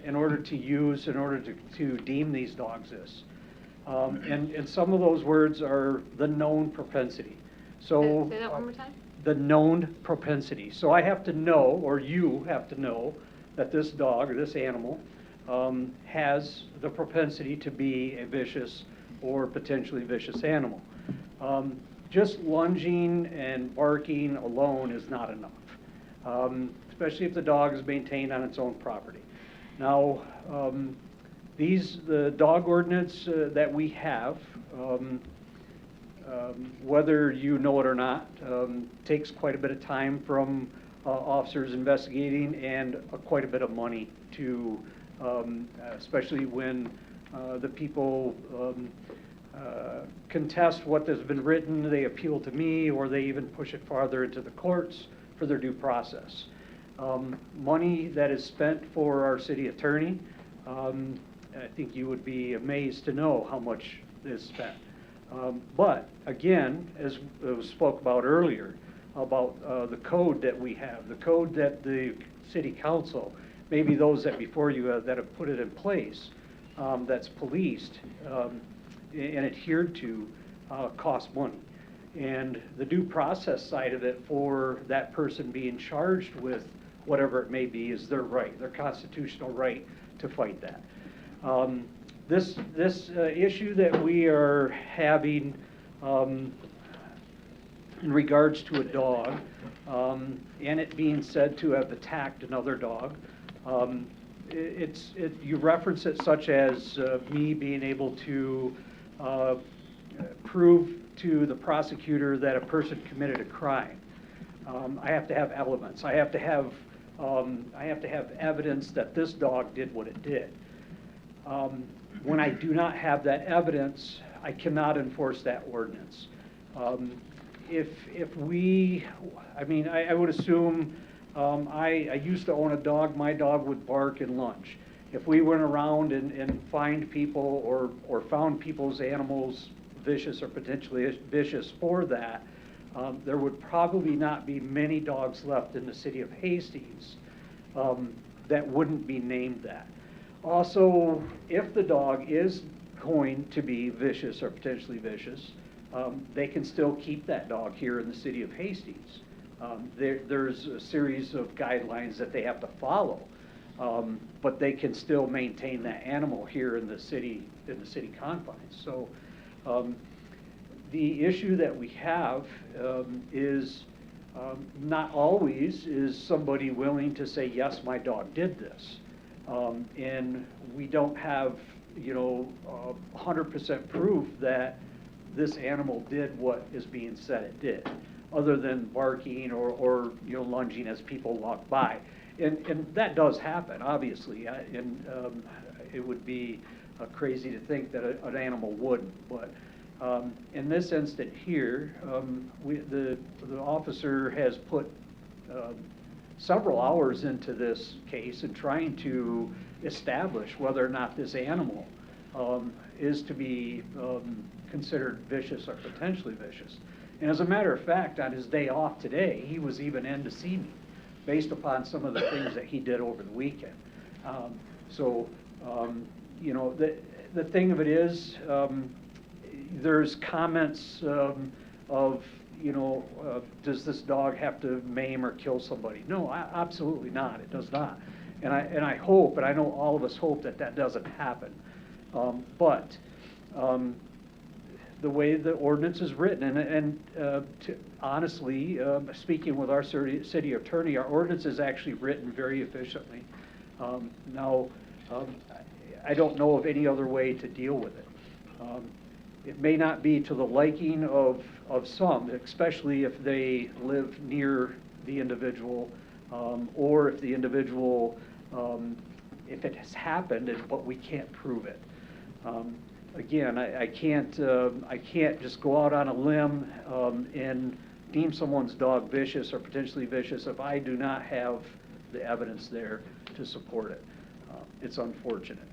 in order to deem these dogs this. And some of those words are the known propensity. So Say that one more time? the known propensity. So I have to know, or you have to know, that this dog or this animal has the propensity to be a vicious or potentially vicious animal. Just lunging and barking alone is not enough, especially if the dog is maintained on its own property. Now, the dog ordinance that we have, whether you know it or not, takes quite a bit of time from officers investigating and quite a bit of money to, especially when the people contest what has been written, they appeal to me, or they even push it farther into the courts for their due process. Money that is spent for our city attorney, I think you would be amazed to know how much is spent. But again, as was spoke about earlier, about the code that we have, the code that the city council, maybe those that before you that have put it in place, that's policed and adhered to, cost money. And the due process side of it for that person being charged with whatever it may be is their right, their constitutional right to fight that. This issue that we are having in regards to a dog, and it being said to have attacked another dog, you reference it such as me being able to prove to the prosecutor that a person committed a crime. I have to have elements. I have to have I have to have evidence that this dog did what it did. When I do not have that evidence, I cannot enforce that ordinance. If we, I mean, I would assume, I used to own a dog, my dog would bark and lunge. If we went around and fined people or found people's animals vicious or potentially vicious for that, there would probably not be many dogs left in the city of Hastings that wouldn't be named that. Also, if the dog is going to be vicious or potentially vicious, they can still keep that dog here in the city of Hastings. There's a series of guidelines that they have to follow, but they can still maintain that animal here in the city confines. So the issue that we have is not always is somebody willing to say, yes, my dog did this. And we don't have, 100% proof that this animal did what is being said it did, other than barking or lunging as people walk by. And that does happen, obviously, and it would be crazy to think that an animal wouldn't. But in this instant here, the officer has put several hours into this case and trying to establish whether or not this animal is to be considered vicious or potentially vicious. And as a matter of fact, on his day off today, he was even in to see me based upon some of the things that he did over the weekend. The thing of it is, there's comments of does this dog have to maim or kill somebody? No, absolutely not. It does not. And I hope, and I know all of us hope that that doesn't happen. But the way the ordinance is written, and honestly, speaking with our city attorney, our ordinance is actually written very efficiently. Now, I don't know of any other way to deal with it. It may not be to the liking of some, especially if they live near the individual, or if the individual, if it has happened, but we can't prove it. Again, I can't just go out on a limb and deem someone's dog vicious or potentially vicious if I do not have the evidence there to support it. It's unfortunate.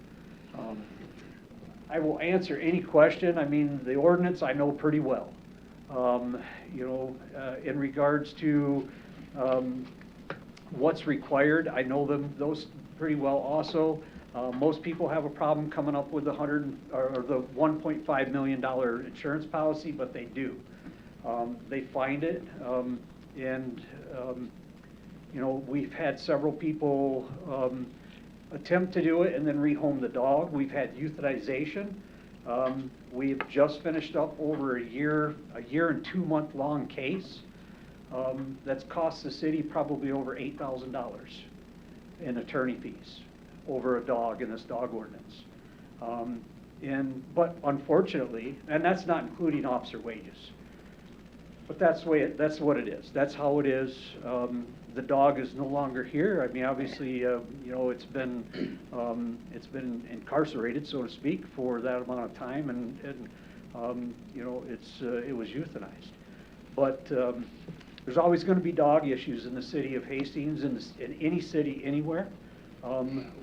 I will answer any question. I mean, the ordinance I know pretty well. In regards to what's required, I know those pretty well also. Most people have a problem coming up with the $1.5 million insurance policy, but they do. They find it, we've had several people attempt to do it and then rehome the dog. We've had euthanization. We've just finished up over a year and 2 month long case that's cost the city probably over $8,000 in attorney fees over a dog in this dog ordinance. But unfortunately, and that's not including officer wages, but that's what it is. That's how it is. The dog is no longer here. I mean, obviously, it's been incarcerated, so to speak, for that amount of time, and it was euthanized. But there's always going to be dog issues in the city of Hastings, in any city, anywhere.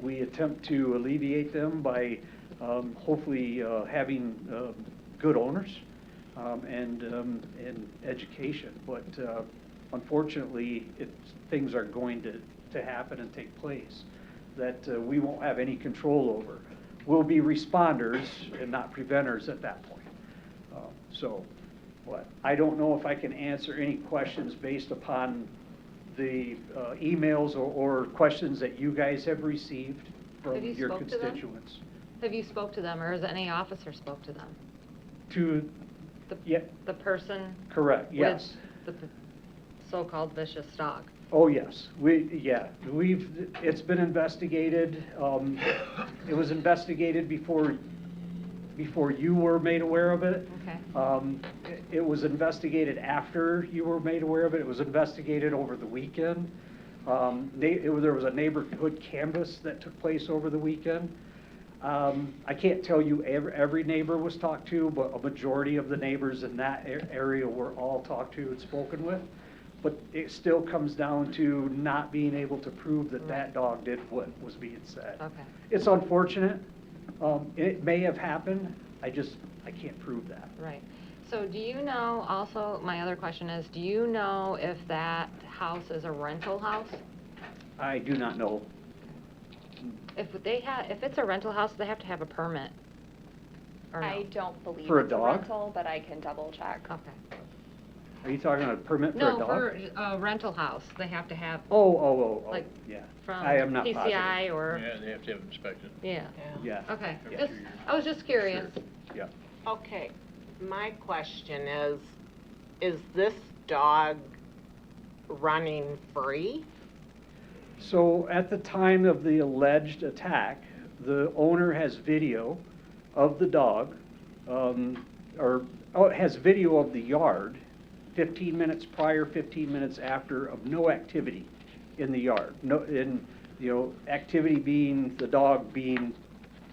We attempt to alleviate them by hopefully having good owners and education. But unfortunately, things are going to happen and take place that we won't have any control over. We'll be responders and not preventers at that point. I don't know if I can answer any questions based upon the emails or questions that you guys have received from your constituents. Have you spoke to them, or has any officer spoke to them? The person? Correct, yes. With the so-called vicious dog? Oh, yes. It's been investigated. It was investigated before you were made aware of it. Okay. It was investigated after you were made aware of it. It was investigated over the weekend. There was a neighborhood canvass that took place over the weekend. I can't tell you every neighbor was talked to, but a majority of the neighbors in that area were all talked to and spoken with. But it still comes down to not being able to prove that that dog did what was being said. Okay. It's unfortunate. It may have happened. I can't prove that. Right. So do you know, also, my other question is, do you know if that house is a rental house? I do not know. If it's a rental house, they have to have a permit? Or no? I don't believe For a it's a dog? rental, but I can double check. Okay. Are you talking about a permit for a No, dog? for a rental house, they have to have, Oh, like, yeah. from I am not positive. PCI or, Yeah, they have to have it inspected. yeah. Yeah. Okay, Yeah. I was just curious. Yeah. Okay, my question is this dog running free? So at the time of the alleged attack, the owner has video of the dog, has video of the yard, 15 minutes prior, 15 minutes after, of no activity in the yard. No, activity being the dog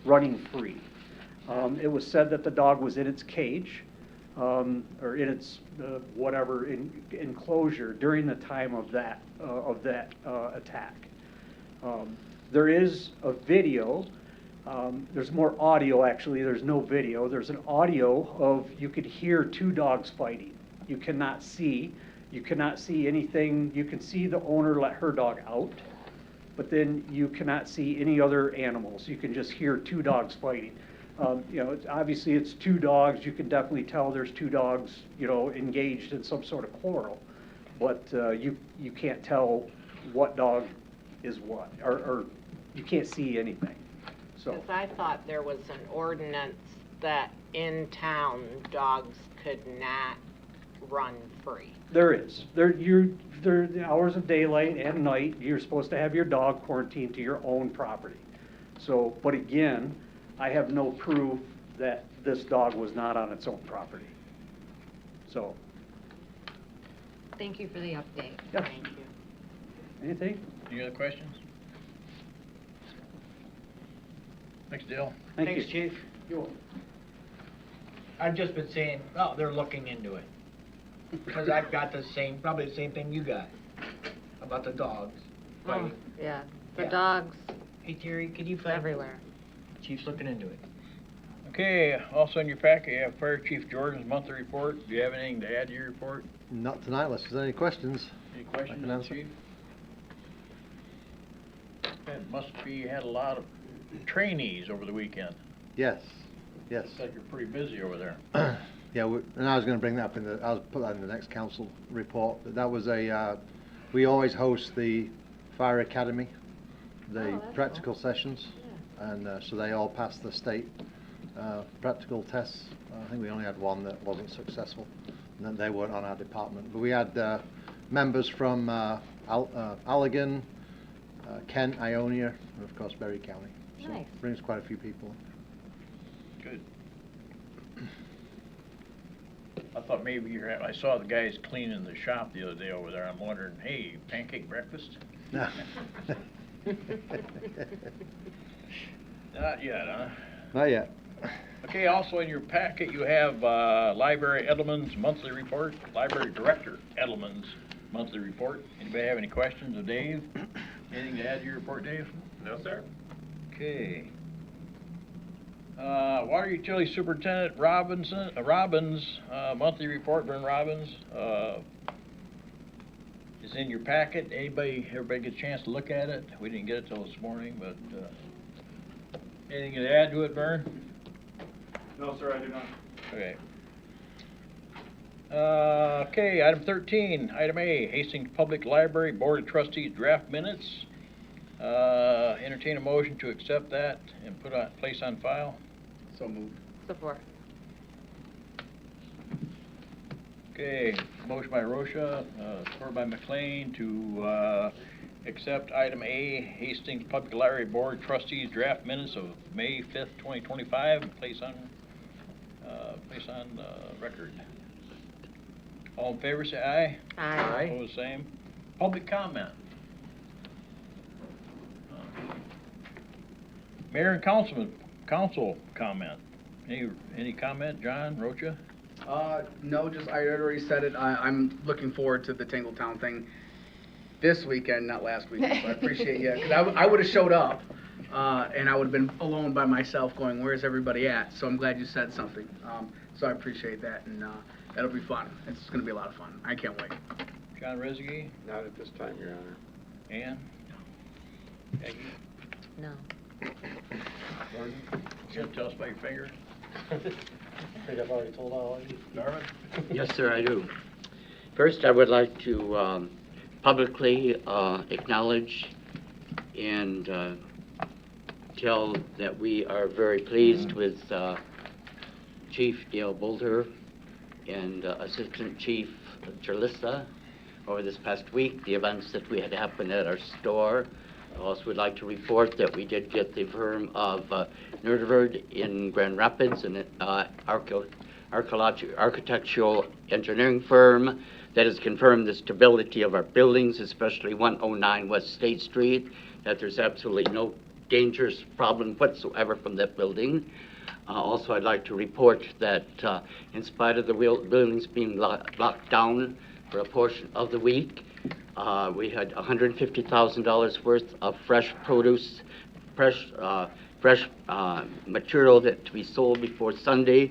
running free. It was said that the dog was in its cage, or in its enclosure during the time of that attack. There is a video. There's more audio, actually. There's no video. There's an audio of, you could hear two dogs fighting. You cannot see anything. You can see the owner let her dog out, but then you cannot see any other animals. You can just hear two dogs fighting. Obviously it's two dogs. You can definitely tell there's two dogs, engaged in some sort of quarrel, but you can't tell what dog is what, or you can't see anything. So. Because I thought there was an ordinance that in town dogs could not run free. There is. The hours of daylight and night, you're supposed to have your dog quarantined to your own property. So, but again, I have no proof that this dog was not on its own property. So. Thank you for the update. Yep. Thank you. Anything? Any other questions? Thanks, Dale. Thank Thanks, you. Chief. You're welcome. I've just been saying, oh, they're looking into it. Because I've got probably the same thing you got about the dogs. Oh, fighting. yeah, the Yeah. dogs Hey, Terry, could you find? everywhere. Chief's looking into it. Okay, also in your packet, you have Fire Chief Jordan's monthly report. Do you have anything to add to your report? Not tonight, unless there's any questions. Any I questions, can answer. Chief? It must be, you had a lot of trainees over the weekend. Yes, yes. Looks like you're pretty busy over there. Yeah, and I was going to bring that up I'll put that in the next council report. That was we always host the fire academy, the Oh, that's practical sessions, and so they all passed the state practical tests. I think we only had one that wasn't successful, and then they weren't on our department. But we had members from Allegan, Kent, Ionia, and of course Berry County. So Nice. it brings quite a few people. Good. I thought maybe I saw the guys cleaning the shop the other day over there. I'm wondering, hey, pancake breakfast? Not yet, huh? Not yet. Okay, also in your packet, you have Library Edelman's monthly report, Library Director Edelman's monthly report. Anybody have any questions of Dave? Anything to add to your report, Dave? No, sir. Okay. Water Utility Superintendent Robbins, monthly report, Vern Robbins, is in your packet. Everybody get a chance to look at it? We didn't get it till this morning, but, anything to add to it, Vern? No, sir, I do not. Okay. Okay, item 13, item A, Hastings Public Library Board of Trustees draft minutes. Entertain a motion to accept that and place on file. So moved. Support. Okay, motion by Rocha, support by McLean to accept item A, Hastings Public Library Board Trustees draft minutes of May 5th, 2025, and place on record. All in favor, say aye. Aye. Opposed, same. Public comment. Mayor and council comment. Any comment, John Rocha? No, just, I already said it, I'm looking forward to the Tingletown thing this weekend, not last weekend, so I appreciate you, because I would've showed up, and I would've been alone by myself going, where's everybody at? So I'm glad you said something, so I appreciate that, and, that'll be fun. It's gonna be a lot of fun. I can't wait. John Rezegi? Not at this time, Your Honor. Ann? Peggy? No. Gordon? You gonna tell us about your finger? I think I've already told all of you. Darwin? Yes, sir, I do. First, I would like to publicly acknowledge and tell that we are very pleased with Chief Dale Boulder and Assistant Chief Jalissa over this past week, the events that we had happen at our store. I also would like to report that we did get the firm of Nerdverd in Grand Rapids, an architectural engineering firm that has confirmed the stability of our buildings, especially 109 West State Street, that there's absolutely no dangerous problem whatsoever from that building. Also, I'd like to report that in spite of the buildings being locked down for a portion of the week, we had $150,000 worth of fresh produce, fresh material that to be sold before Sunday.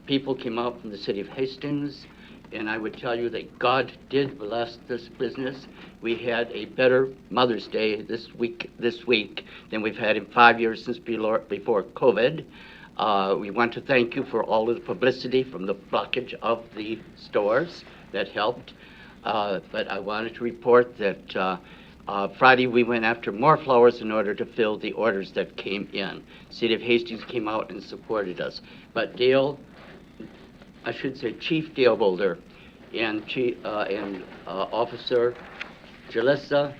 People came out from the city of Hastings, and I would tell you that God did bless this business. We had a better Mother's Day this week than we've had in 5 years since before COVID. We want to thank you for all of the publicity from the blockage of the stores that helped. But I wanted to report that Friday we went after more flowers in order to fill the orders that came in. City of Hastings came out and supported us. But Chief Dale Boulder and Officer Jalissa,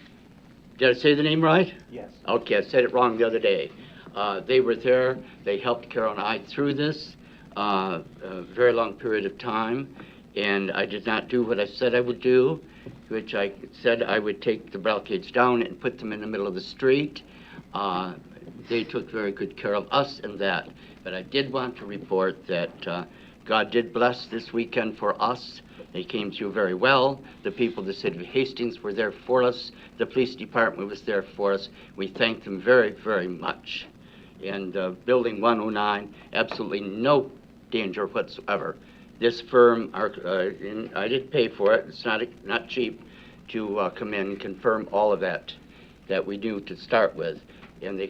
did I say the name right? Yes. Okay, I said it wrong the other day. They were there. They helped Carol and I through this a very long period of time. And I did not do what I said I would do, which I said I would take the barricades down and put them in the middle of the street. They took very good care of us in that. But I did want to report that God did bless this weekend for us. They came through very well. The people of the city of Hastings were there for us. The police department was there for us. We thank them very, very much. And Building 109, absolutely no danger whatsoever. This firm, I did pay for it. It's not cheap to come in and confirm all of that we knew to start with. And they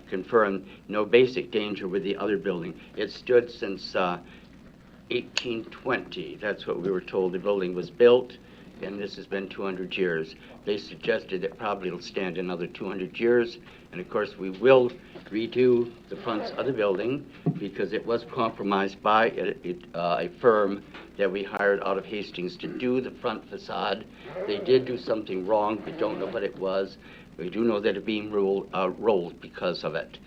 confirmed no basic danger with the other building. It stood since 1820. That's what we were told the building was built, and this has been 200 years. They suggested it probably will stand another 200 years, and of course we will redo the fronts of the building because it was compromised by a firm that we hired out of Hastings to do the front facade. They did do something wrong. We don't know what it was. We do know that it being rolled because of it.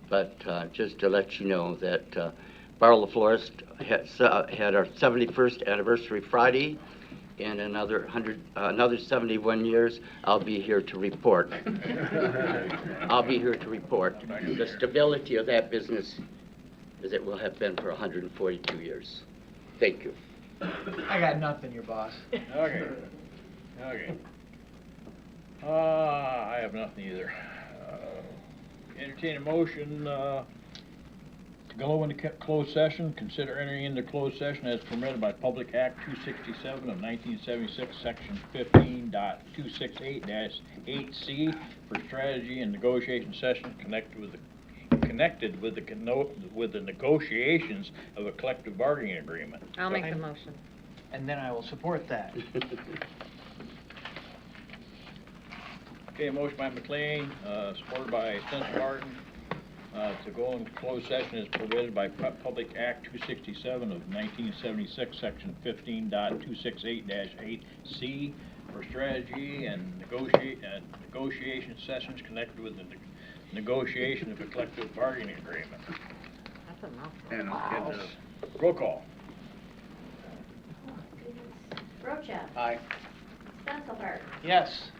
But just to let you know that Barrel the Florist had our 71st anniversary Friday. In another 71 years, I'll be here to report. I'll be here to report the stability of that business as it will have been for 142 years. Thank you. I got nothing, your boss. Okay. I have nothing either. Entertain a motion to go into closed session, consider entering into closed session as permitted by Public Act 267 of 1976, Section 15.268-8C for strategy and negotiation sessions connected with the negotiations of a collective bargaining agreement. I'll make the motion. And then I will support that. Okay, motion by McLean, supported by Spencer Martin, to go into closed session as permitted by Public Act 267 of 1976, Section 15.268-8C for strategy and negotiation sessions connected with the negotiation of a collective bargaining agreement. That's a mouthful. And roll call. Rocha. Aye. Stenzelberg. Yes.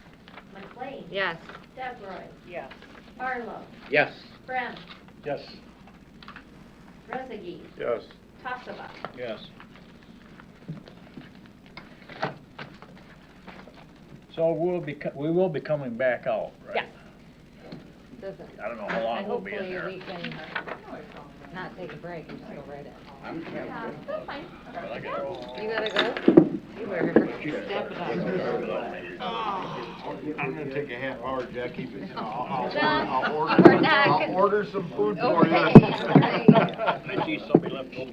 McLean. Yes. Deveroy. Yes. Barlow, Yes. Brem, Yes. Rezegi, Yes. Tassava. Yes. So we will be coming back out, right? Yes. Doesn't. I don't know how long And we'll be in there. hopefully we can not take a break and just go right in. Yeah, that's fine. But I gotta go. You gotta go? You better step it I'm gonna take a half hour, Jackie, but John, I'll we're not I'll gonna- order some food for you. Okay, all right. I see somebody left over.